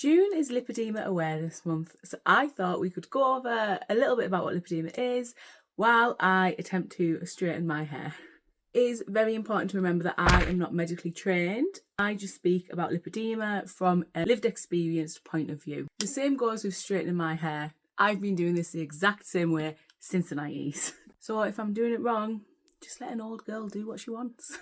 June is Lipedema Awareness Month, so I thought we could go over a little bit about what lipedema is while I attempt to straighten my hair. It is very important to remember that I am not medically trained. I just speak about lipedema from a lived experience point of view. The same goes with straightening my hair. I've been doing this the exact same way since the 90s. So if I'm doing it wrong, just let an old girl do what she wants.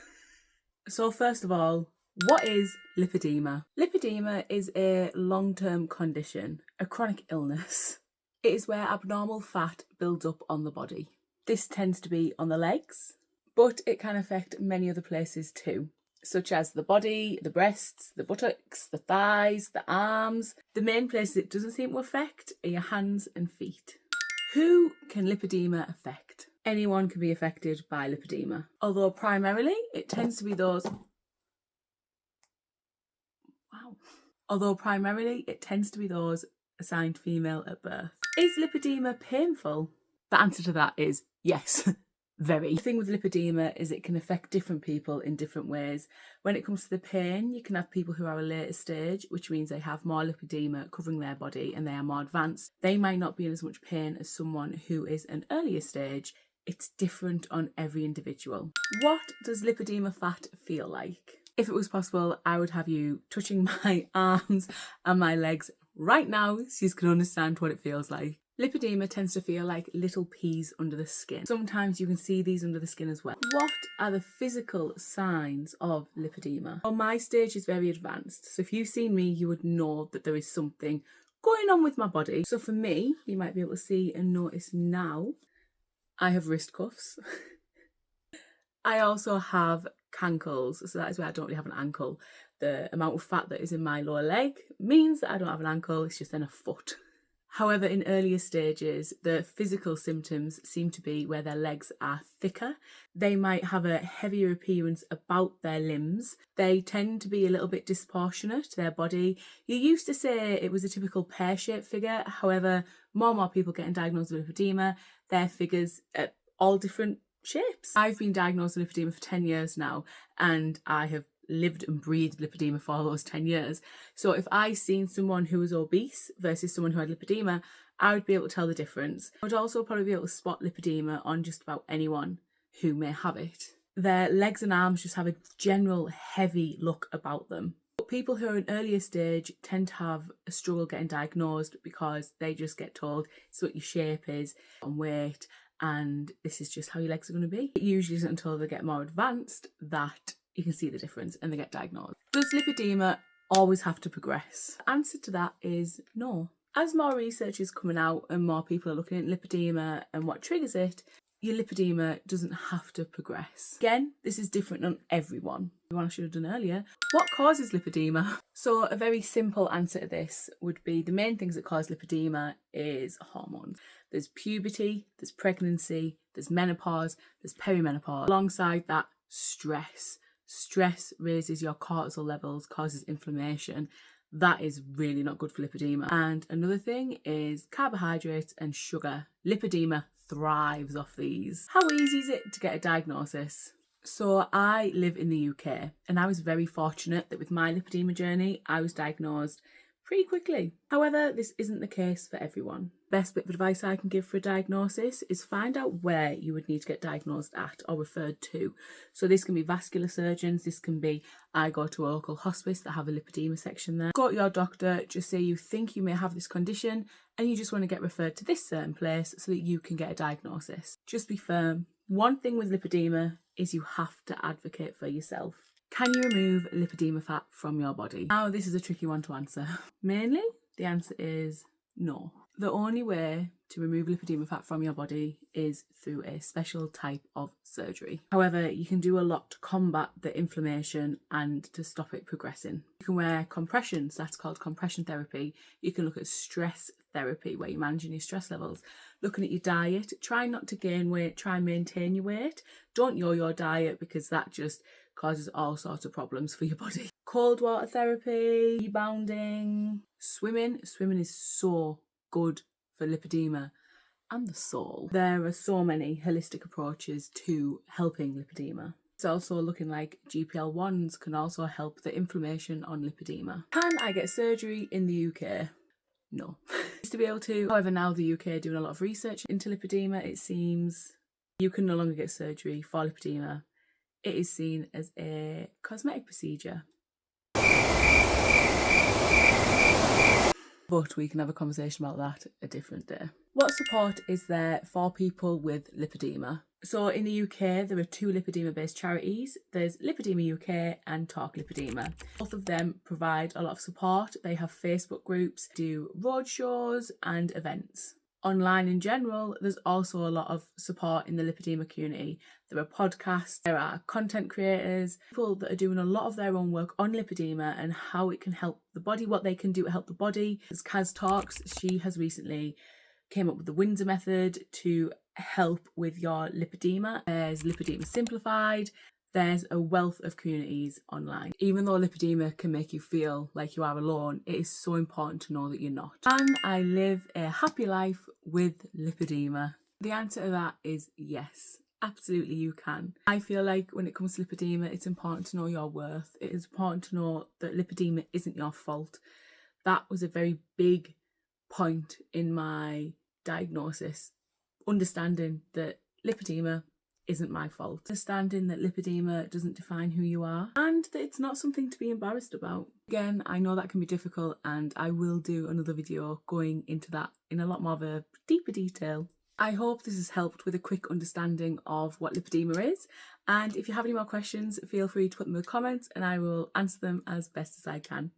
So first of all, what is lipedema? Lipedema is a long-term condition, a chronic illness. It is where abnormal fat builds up on the body. This tends to be on the legs, but it can affect many other places too, such as the body, the breasts, the buttocks, the thighs, the arms. The main places it doesn't seem to affect are your hands and feet. Who can lipedema affect? Anyone can be affected by lipedema, although primarily it tends to be those assigned female at birth. Is lipedema painful? The answer to that is yes, very. The thing with lipedema is it can affect different people in different ways. When it comes to the pain, you can have people who are a later stage, which means they have more lipedema covering their body and they are more advanced. They might not be in as much pain as someone who is an earlier stage. It's different on every individual. What does lipedema fat feel like? If it was possible, I would have you touching my arms and my legs right now so you can understand what it feels like. Lipedema tends to feel like little peas under the skin. Sometimes you can see these under the skin as well. What are the physical signs of lipedema? Well, my stage is very advanced, so if you've seen me, you would know that there is something going on with my body. So for me, you might be able to see and notice now, I have wrist cuffs. I also have cankles, so that is where I don't really have an ankle. The amount of fat that is in my lower leg means that I don't have an ankle, it's just then a foot. However, in earlier stages, the physical symptoms seem to be where their legs are thicker. They might have a heavier appearance about their limbs. They tend to be a little bit disproportionate to their body. You used to say it was a typical pear-shaped figure. However, more and more people getting diagnosed with lipedema, their figures are all different shapes. I've been diagnosed with lipedema for 10 years now, and I have lived and breathed lipedema for all those 10 years. So if I seen someone who was obese versus someone who had lipedema, I would be able to tell the difference. I would also probably be able to spot lipedema on just about anyone who may have it. Their legs and arms just have a general heavy look about them. But people who are in earlier stage tend to have a struggle getting diagnosed because they just get told it's what your shape is and weight, and this is just how your legs are going to be. It usually isn't until they get more advanced that you can see the difference and they get diagnosed. Does lipedema always have to progress? The answer to that is no. As more research is coming out and more people are looking at lipedema and what triggers it, your lipedema doesn't have to progress. Again, this is different on everyone. The one I should have done earlier. What causes lipedema? So a very simple answer to this would be the main things that cause lipedema is hormones. There's puberty, there's pregnancy, there's menopause, there's perimenopause. Alongside that, stress. Stress raises your cortisol levels, causes inflammation. That is really not good for lipedema. And another thing is carbohydrates and sugar. Lipedema thrives off these. How easy is it to get a diagnosis? So I live in the UK and I was very fortunate that with my lipedema journey, I was diagnosed pretty quickly. However, this isn't the case for everyone. Best bit of advice I can give for a diagnosis is find out where you would need to get diagnosed at or referred to. So this can be vascular surgeons, this can be I go to a local hospice that have a lipedema section there. Go to your doctor, just say you think you may have this condition and you just want to get referred to this certain place so that you can get a diagnosis. Just be firm. One thing with lipedema is you have to advocate for yourself. Can you remove lipedema fat from your body? Now, this is a tricky one to answer. Mainly, the answer is no. The only way to remove lipedema fat from your body is through a special type of surgery. However, you can do a lot to combat the inflammation and to stop it progressing. You can wear compressions, that's called compression therapy. You can look at stress therapy where you're managing your stress levels. Looking at your diet, try not to gain weight, try and maintain your weight. Don't yo-yo diet because that just causes all sorts of problems for your body. Cold water therapy, rebounding, swimming. Swimming is so good for lipedema and the soul. There are so many holistic approaches to helping lipedema. It's also looking like GLP-1s can also help the inflammation on lipedema. Can I get surgery in the UK? No. Used to be able to. However, now the UK are doing a lot of research into lipedema. It seems you can no longer get surgery for lipedema. It is seen as a cosmetic procedure. But we can have a conversation about that a different day. What support is there for people with lipedema? So in the UK, there are 2 lipedema-based charities. There's Lipoedema UK and Talk Lipedema. Both of them provide a lot of support. They have Facebook groups, do roadshows and events. Online in general, there's also a lot of support in the lipedema community. There are podcasts, there are content creators, people that are doing a lot of their own work on lipedema and how it can help the body, what they can do to help the body. As Kaz talks, she has recently came up with the Windsor method to help with your lipedema. There's Lipedema Simplified. There's a wealth of communities online. Even though lipedema can make you feel like you are alone, it is so important to know that you're not. Can I live a happy life with lipedema? The answer to that is yes. Absolutely you can. I feel like when it comes to lipedema, it's important to know your worth. It is important to know that lipedema isn't your fault. That was a very big point in my diagnosis. Understanding that lipedema isn't my fault. Understanding that lipedema doesn't define who you are and that it's not something to be embarrassed about. Again, I know that can be difficult and I will do another video going into that in a lot more of a deeper detail. I hope this has helped with a quick understanding of what lipedema is, and if you have any more questions, feel free to put them in the comments and I will answer them as best as I can.